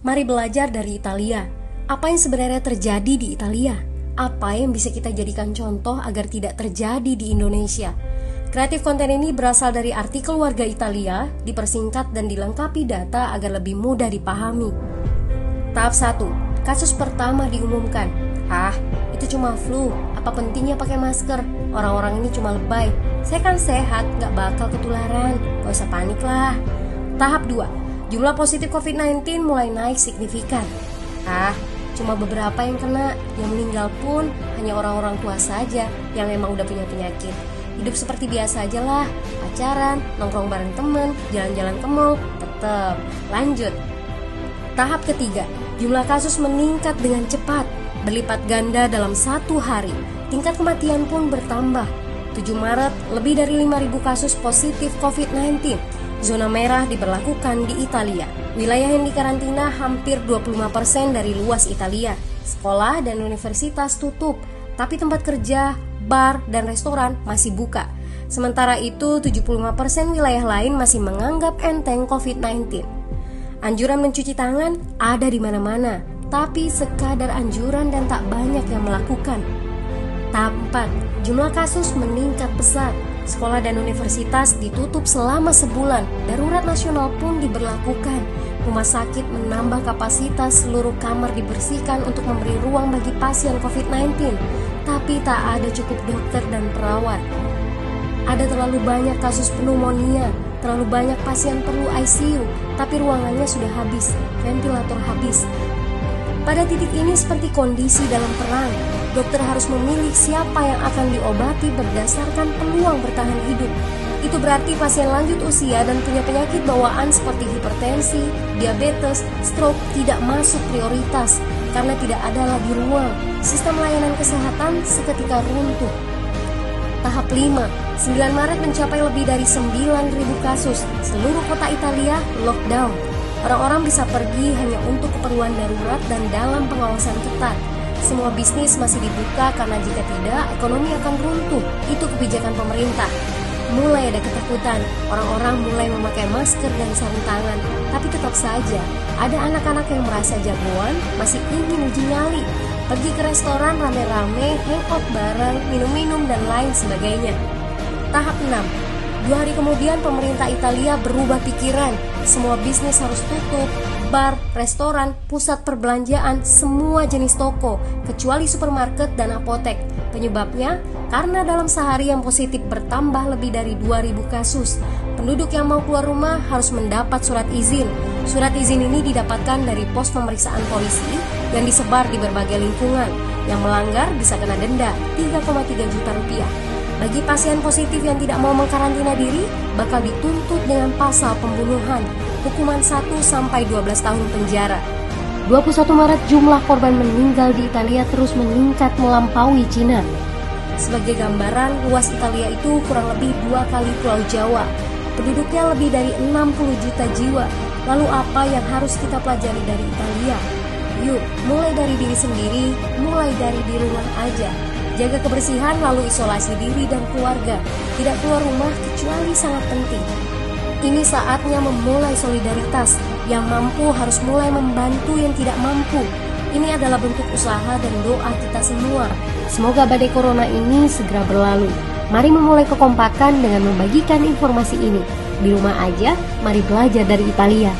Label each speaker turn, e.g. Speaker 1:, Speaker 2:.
Speaker 1: Mari belajar dari Italia. Apa yang sebenarnya terjadi di Italia? Apa yang bisa kita jadikan contoh agar tidak terjadi di Indonesia? Kreatif konten ini berasal dari artikel warga Italia, dipersingkat dan dilengkapi data agar lebih mudah dipahami. Tahap 1. Kasus pertama diumumkan. Itu cuma flu. Apa pentingnya pakai masker? Orang-orang ini cuma lebay. Saya kan sehat, gak bakal ketularan. Gak usah panik lah. Tahap 2. Jumlah positif COVID-19 mulai naik signifikan. Cuma beberapa yang kena. Yang meninggal pun hanya orang-orang tua saja yang emang udah punya penyakit. Hidup seperti biasa aja lah. Pacaran, nongkrong bareng temen, jalan-jalan ke mall, tetep lanjut. Tahap ketiga. Jumlah kasus meningkat dengan cepat, berlipat ganda dalam 1 hari. Tingkat kematian pun bertambah. 7 Maret, lebih dari 5.000 kasus positif COVID-19. Zona merah diberlakukan di Italia. Wilayah yang dikarantina hampir 25% dari luas Italia. Sekolah dan universitas tutup, tapi tempat kerja, bar, dan restoran masih buka. Sementara itu, 75% wilayah lain masih menganggap enteng COVID-19. Anjuran mencuci tangan ada di mana-mana, tapi sekadar anjuran dan tak banyak yang melakukan. Tahap 4. Jumlah kasus meningkat pesat. Sekolah dan universitas ditutup selama sebulan. Darurat nasional pun diberlakukan. Rumah sakit menambah kapasitas, seluruh kamar dibersihkan untuk memberi ruang bagi pasien COVID-19. Tapi tak ada cukup dokter dan perawat. Ada terlalu banyak kasus pneumonia, terlalu banyak pasien perlu ICU, tapi ruangannya sudah habis, ventilator habis. Pada titik ini seperti kondisi dalam perang. Dokter harus memilih siapa yang akan diobati berdasarkan peluang bertahan hidup. Itu berarti pasien lanjut usia dan punya penyakit bawaan seperti hipertensi, diabetes, stroke tidak masuk prioritas karena tidak ada lagi ruang. Sistem layanan kesehatan seketika runtuh. Tahap 5. 9 Maret mencapai lebih dari 9.000 kasus. Seluruh kota Italia lockdown. Orang-orang bisa pergi hanya untuk keperluan darurat dan dalam pengawasan ketat. Semua bisnis masih dibuka karena jika tidak, ekonomi akan runtuh. Itu kebijakan pemerintah. Mulai ada ketakutan, orang-orang mulai memakai masker dan sarung tangan. Tapi tetap saja, ada anak-anak yang merasa jagoan, masih ingin uji nyali. Pergi ke restoran rame-rame, hangout bareng, minum-minum dan lain sebagainya. Tahap 6. 2 hari kemudian pemerintah Italia berubah pikiran. Semua bisnis harus tutup. Bar, restoran, pusat perbelanjaan, semua jenis toko, kecuali supermarket dan apotek. Penyebabnya, karena dalam sehari yang positif bertambah lebih dari 2.000 kasus. Penduduk yang mau keluar rumah harus mendapat surat izin. Surat izin ini didapatkan dari pos pemeriksaan polisi yang disebar di berbagai lingkungan. Yang melanggar bisa kena denda 3,3 juta rupiah. Bagi pasien positif yang tidak mau mengkarantina diri, bakal dituntut dengan pasal pembunuhan, hukuman 1-12 tahun penjara. 21 Maret jumlah korban meninggal di Italia terus meningkat melampaui Cina. Sebagai gambaran, luas Italia itu kurang lebih 2 kali Pulau Jawa. Penduduknya lebih dari 60 juta jiwa. Lalu apa yang harus kita pelajari dari Italia? Yuk, mulai dari diri sendiri, mulai dari di rumah aja. Jaga kebersihan lalu isolasi diri dan keluarga. Tidak keluar rumah kecuali sangat penting. Ini saatnya memulai solidaritas. Yang mampu harus mulai membantu yang tidak mampu. Ini adalah bentuk usaha dan doa kita semua. Semoga badai corona ini segera berlalu. Mari memulai kekompakan dengan membagikan informasi ini. Di rumah aja, mari belajar dari Italia.